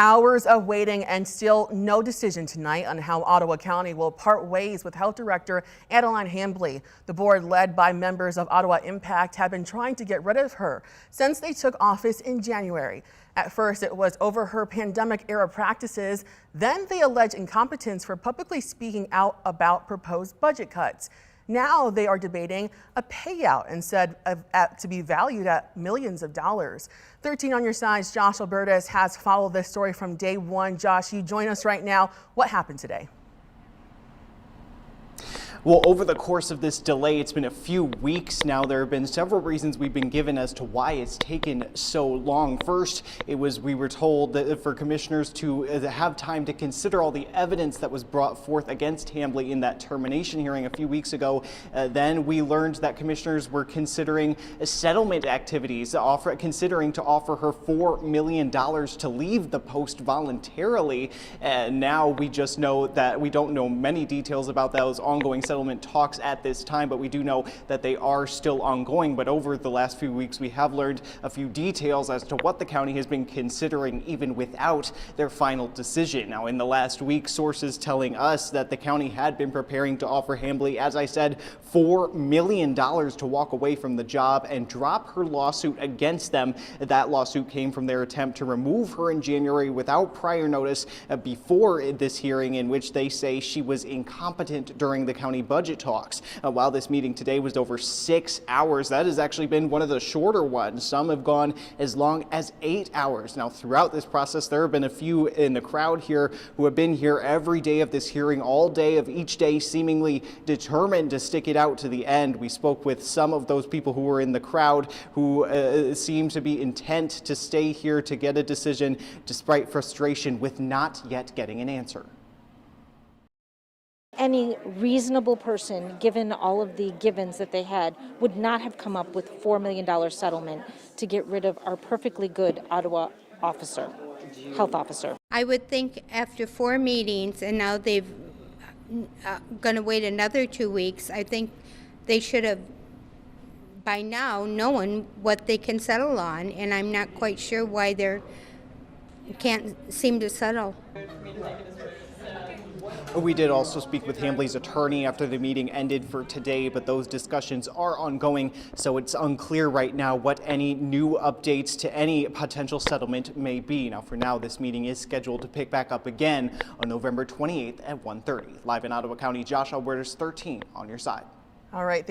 Hours of waiting and still no decision tonight on how Ottawa County will part ways with Health Director Adeline Hambley. The board, led by members of Ottawa Impact, have been trying to get rid of her since they took office in January. At first, it was over her pandemic-era practices. Then they allege incompetence for publicly speaking out about proposed budget cuts. Now they are debating a payout instead of to be valued at millions of dollars. 13 on your side's Josh Albertus has followed this story from day one. Josh, you join us right now. What happened today? Well, over the course of this delay, it's been a few weeks now. There have been several reasons we've been given as to why it's taken so long. First, we were told that for commissioners to have time to consider all the evidence that was brought forth against Hambley in that termination hearing a few weeks ago. Then we learned that commissioners were considering settlement activities, considering to offer her $4 million to leave the post voluntarily. And now we just know that we don't know many details about those ongoing settlement talks at this time, but we do know that they are still ongoing. But over the last few weeks, we have learned a few details as to what the county has been considering even without their final decision. Now, in the last week, sources telling us that the county had been preparing to offer Hambley, as I said, $4 million to walk away from the job and drop her lawsuit against them. That lawsuit came from their attempt to remove her in January without prior notice before this hearing, in which they say she was incompetent during the county budget talks. While this meeting today was over 6 hours, that has actually been one of the shorter ones. Some have gone as long as 8 hours. Now, throughout this process, there have been a few in the crowd here who have been here every day of this hearing, all day of each day, seemingly determined to stick it out to the end. We spoke with some of those people who were in the crowd who seem to be intent to stay here to get a decision despite frustration with not yet getting an answer. Any reasonable person, given all of the givens that they had, would not have come up with $4 million settlement to get rid of our perfectly good Ottawa health officer. I would think after 4 meetings, and now they've going to wait another 2 weeks, I think they should have by now known what they can settle on, and I'm not quite sure why they can't seem to settle. We did also speak with Hambley's attorney after the meeting ended for today, but those discussions are ongoing, so it's unclear right now what any new updates to any potential settlement may be. Now, for now, this meeting is scheduled to pick back up again on November 28th at 1:30. Live in Ottawa County, Josh Albertus, 13 on your side. All right.